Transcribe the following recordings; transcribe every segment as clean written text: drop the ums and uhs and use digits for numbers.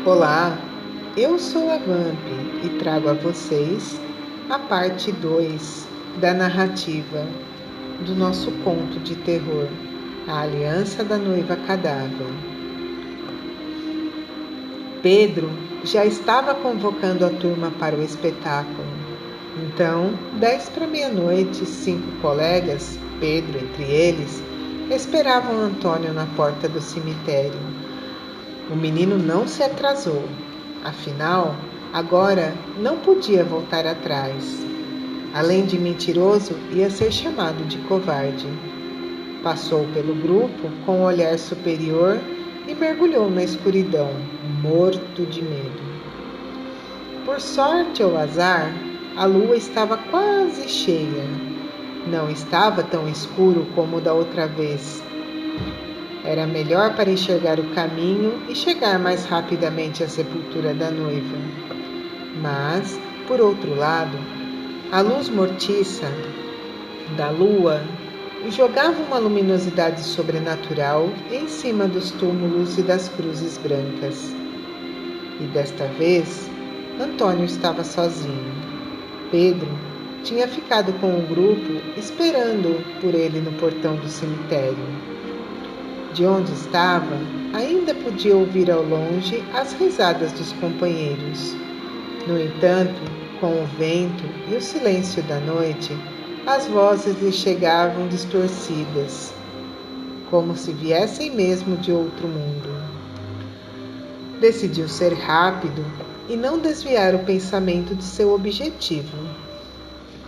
Olá, eu sou a Vamp e trago a vocês a parte 2 da narrativa do nosso conto de terror, A Aliança da Noiva Cadáver. Pedro já estava convocando a turma para o espetáculo. Então, 10 para meia-noite, 5 colegas, Pedro entre eles, esperavam Antônio na porta do cemitério. O menino não se atrasou. Afinal, agora não podia voltar atrás. Além de mentiroso, ia ser chamado de covarde. Passou pelo grupo com um olhar superior e mergulhou na escuridão, morto de medo. Por sorte ou azar, a lua estava quase cheia. Não estava tão escuro como da outra vez. Era melhor para enxergar o caminho e chegar mais rapidamente à sepultura da noiva. Mas, por outro lado, a luz mortiça da lua jogava uma luminosidade sobrenatural em cima dos túmulos e das cruzes brancas. E desta vez, Antônio estava sozinho. Pedro tinha ficado com o grupo esperando por ele no portão do cemitério. De onde estava, ainda podia ouvir ao longe as risadas dos companheiros. No entanto, com o vento e o silêncio da noite, as vozes lhe chegavam distorcidas, como se viessem mesmo de outro mundo. Decidiu ser rápido e não desviar o pensamento de seu objetivo.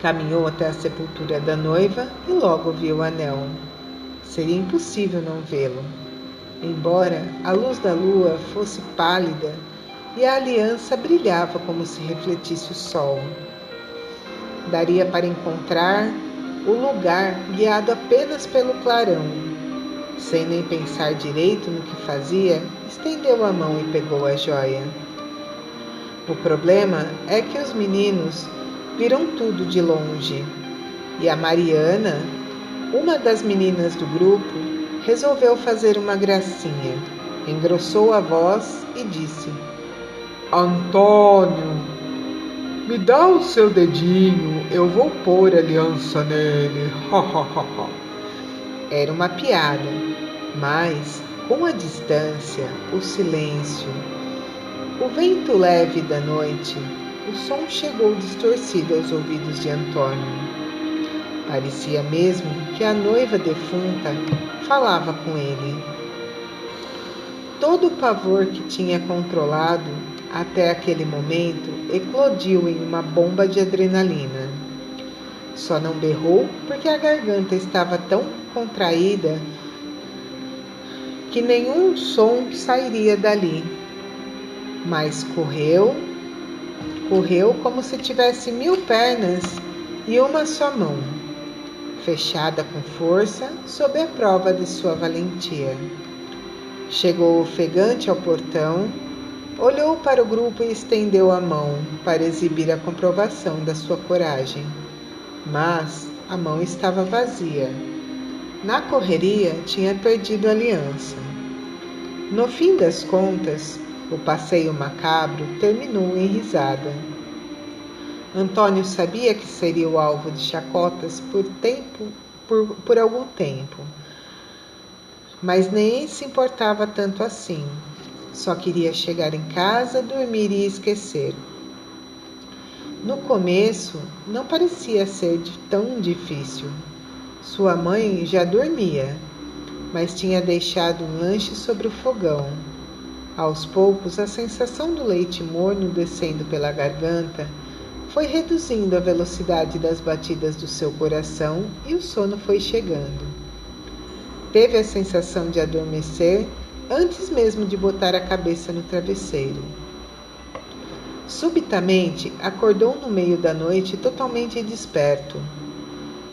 Caminhou até a sepultura da noiva e logo viu o anel. Seria impossível não vê-lo, embora a luz da lua fosse pálida e a aliança brilhava como se refletisse o sol. Daria para encontrar o lugar guiado apenas pelo clarão. Sem nem pensar direito no que fazia, estendeu a mão e pegou a joia. O problema é que os meninos viram tudo de longe, e a Mariana, uma das meninas do grupo, resolveu fazer uma gracinha. Engrossou a voz e disse: Antônio, me dá o seu dedinho, eu vou pôr aliança nele. Era uma piada, mas com a distância, o silêncio, o vento leve da noite, o som chegou distorcido aos ouvidos de Antônio. Parecia mesmo que a noiva defunta falava com ele. Todo o pavor que tinha controlado até aquele momento eclodiu em uma bomba de adrenalina. Só não berrou porque a garganta estava tão contraída que nenhum som sairia dali. Mas correu como se tivesse 1000 pernas e uma só mão, fechada com força, sob a prova de sua valentia. Chegou ofegante ao portão, olhou para o grupo e estendeu a mão para exibir a comprovação da sua coragem. Mas a mão estava vazia. Na correria, tinha perdido a aliança. No fim das contas, o passeio macabro terminou em risada. Antônio sabia que seria o alvo de chacotas por algum tempo, mas nem se importava tanto assim. Só queria chegar em casa, dormir e esquecer. No começo, não parecia ser tão difícil. Sua mãe já dormia, mas tinha deixado um lanche sobre o fogão. Aos poucos, a sensação do leite morno descendo pela garganta foi reduzindo a velocidade das batidas do seu coração e o sono foi chegando. Teve a sensação de adormecer antes mesmo de botar a cabeça no travesseiro. Subitamente, acordou no meio da noite totalmente desperto.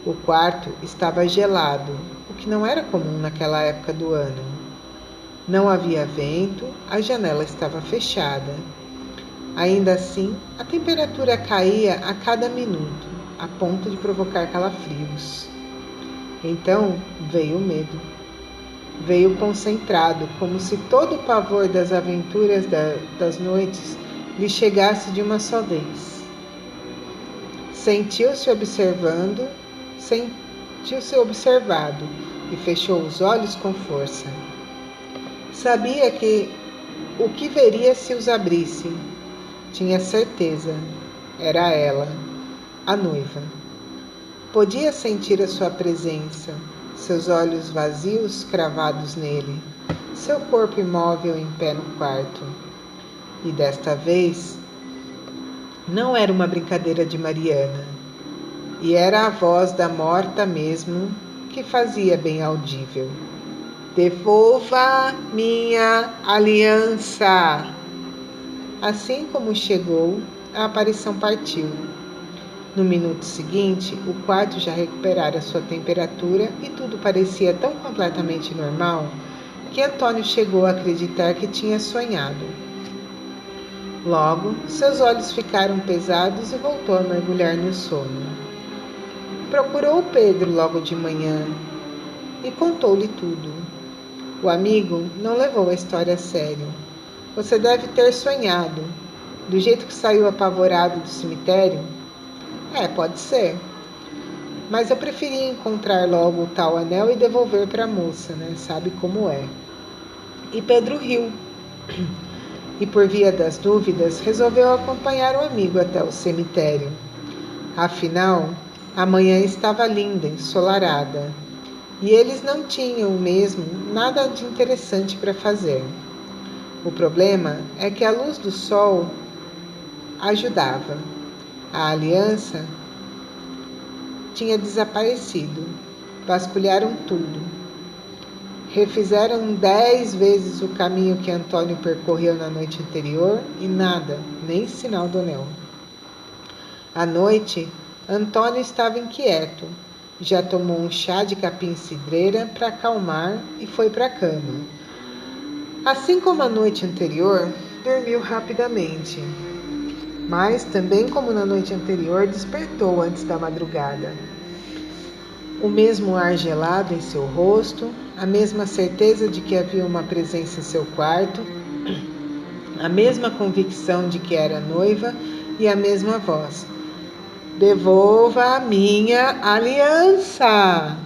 O quarto estava gelado, o que não era comum naquela época do ano. Não havia vento, a janela estava fechada. Ainda assim, a temperatura caía a cada minuto, a ponto de provocar calafrios. Então veio o medo. Veio concentrado, como se todo o pavor das aventuras das noites lhe chegasse de uma só vez. Sentiu-se observado e fechou os olhos com força. Sabia que o que veria se os abrisse. Tinha certeza. Era ela, a noiva. Podia sentir a sua presença, seus olhos vazios cravados nele, seu corpo imóvel em pé no quarto. E desta vez, não era uma brincadeira de Mariana, e era a voz da morta mesmo que fazia bem audível. Devolva minha aliança! Assim como chegou, a aparição partiu. No minuto seguinte, o quarto já recuperara sua temperatura e tudo parecia tão completamente normal que Antônio chegou a acreditar que tinha sonhado. Logo, seus olhos ficaram pesados e voltou a mergulhar no sono. Procurou Pedro logo de manhã e contou-lhe tudo. O amigo não levou a história a sério. Você deve ter sonhado. Do jeito que saiu apavorado do cemitério? Pode ser. Mas eu preferi encontrar logo o tal anel e devolver para a moça, né? Sabe como é. E Pedro riu. E por via das dúvidas, resolveu acompanhar o amigo até o cemitério. Afinal, a manhã estava linda, ensolarada. E eles não tinham mesmo nada de interessante para fazer. O problema é que a luz do sol ajudava. A aliança tinha desaparecido. Vasculharam tudo. Refizeram 10 vezes o caminho que Antônio percorreu na noite anterior e nada, nem sinal do anel. À noite, Antônio estava inquieto. Já tomou um chá de capim-cidreira para acalmar e foi para a cama. Assim como a noite anterior, dormiu rapidamente. Mas, também como na noite anterior, despertou antes da madrugada. O mesmo ar gelado em seu rosto, a mesma certeza de que havia uma presença em seu quarto, a mesma convicção de que era noiva e a mesma voz. Devolva a minha aliança!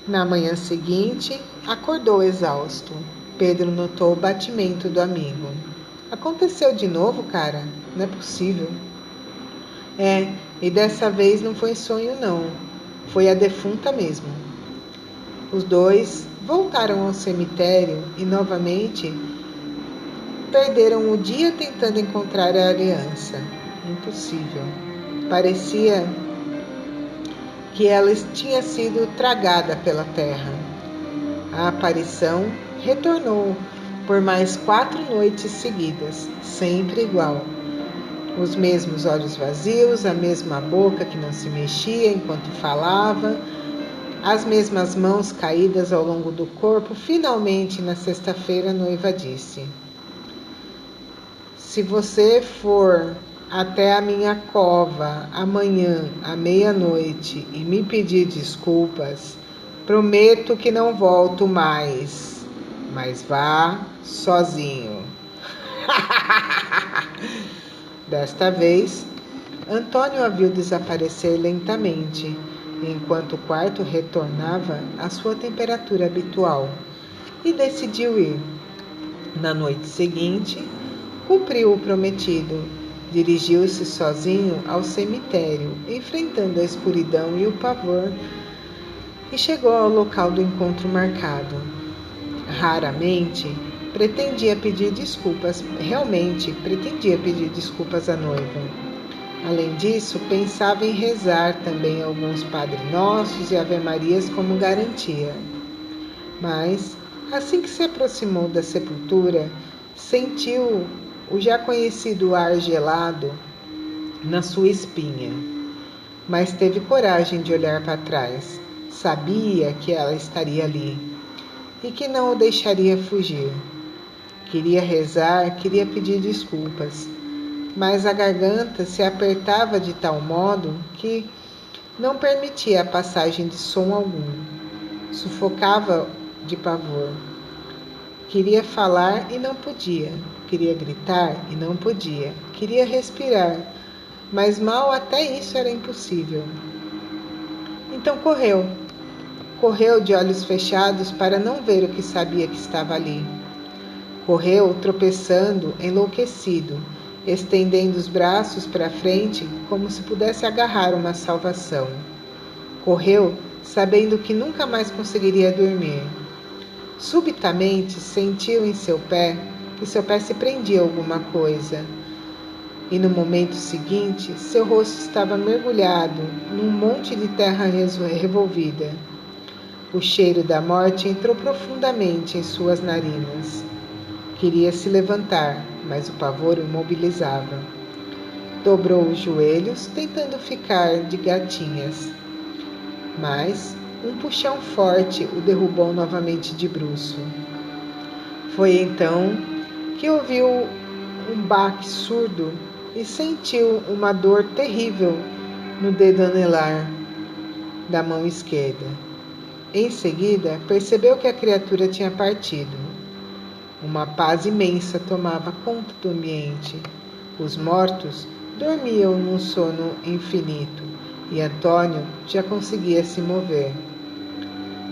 Na manhã seguinte, acordou exausto. Pedro notou o batimento do amigo. Aconteceu de novo, cara? Não é possível. E dessa vez não foi sonho, não. Foi a defunta mesmo. Os dois voltaram ao cemitério e novamente perderam o dia tentando encontrar a aliança. Impossível. Parecia que ela tinha sido tragada pela terra. A aparição retornou por mais 4 noites seguidas, sempre igual. Os mesmos olhos vazios, a mesma boca que não se mexia enquanto falava, as mesmas mãos caídas ao longo do corpo. Finalmente, na sexta-feira, a noiva disse: se você for até a minha cova amanhã à meia-noite e me pedir desculpas, prometo que não volto mais, mas vá sozinho. Desta vez, Antônio a viu desaparecer lentamente, enquanto o quarto retornava à sua temperatura habitual, e decidiu ir. Na noite seguinte, cumpriu o prometido. Dirigiu-se sozinho ao cemitério, enfrentando a escuridão e o pavor, e chegou ao local do encontro marcado. Raramente realmente pretendia pedir desculpas à noiva. Além disso, pensava em rezar também alguns Padre Nossos e Ave-Marias como garantia. Mas, assim que se aproximou da sepultura, sentiu o já conhecido ar gelado na sua espinha. Mas teve coragem de olhar para trás. Sabia que ela estaria ali e que não o deixaria fugir. Queria rezar, queria pedir desculpas, mas a garganta se apertava de tal modo que não permitia a passagem de som algum. Sufocava de pavor. Queria falar e não podia. Queria gritar e não podia. Queria respirar, mas mal até isso era impossível. Então correu. Correu de olhos fechados para não ver o que sabia que estava ali. Correu tropeçando, enlouquecido, estendendo os braços para frente como se pudesse agarrar uma salvação. Correu sabendo que nunca mais conseguiria dormir. Subitamente sentiu em seu pé que seu pé se prendia a alguma coisa. E no momento seguinte, seu rosto estava mergulhado num monte de terra revolvida. O cheiro da morte entrou profundamente em suas narinas. Queria se levantar, mas o pavor o imobilizava. Dobrou os joelhos, tentando ficar de gatinhas. Mas um puxão forte o derrubou novamente de bruço. Foi então que ouviu um baque surdo e sentiu uma dor terrível no dedo anelar da mão esquerda. Em seguida, percebeu que a criatura tinha partido. Uma paz imensa tomava conta do ambiente. Os mortos dormiam num sono infinito e Antônio já conseguia se mover.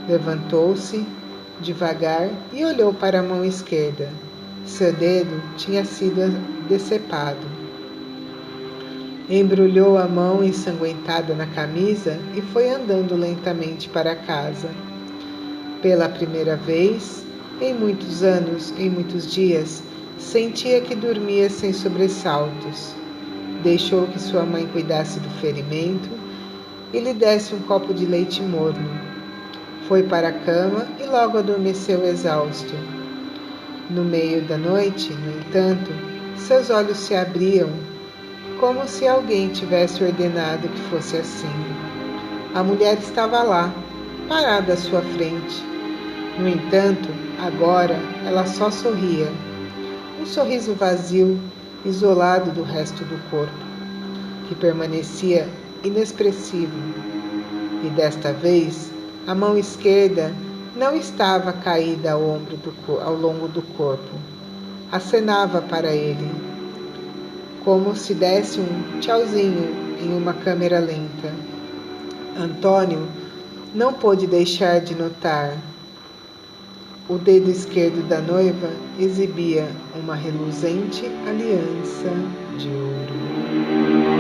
Levantou-se devagar e olhou para a mão esquerda. Seu dedo tinha sido decepado. Embrulhou a mão ensanguentada na camisa e foi andando lentamente para casa. Pela primeira vez, em muitos anos, em muitos dias, sentia que dormia sem sobressaltos. Deixou que sua mãe cuidasse do ferimento e lhe desse um copo de leite morno. Foi para a cama e logo adormeceu exausto. No meio da noite, no entanto, seus olhos se abriam como se alguém tivesse ordenado que fosse assim. A mulher estava lá, parada à sua frente. No entanto, agora ela só sorria. Um sorriso vazio, isolado do resto do corpo, que permanecia inexpressivo. E desta vez, a mão esquerda não estava caída ao longo do corpo. Acenava para ele, como se desse um tchauzinho em uma câmera lenta. Antônio não pôde deixar de notar. O dedo esquerdo da noiva exibia uma reluzente aliança de ouro.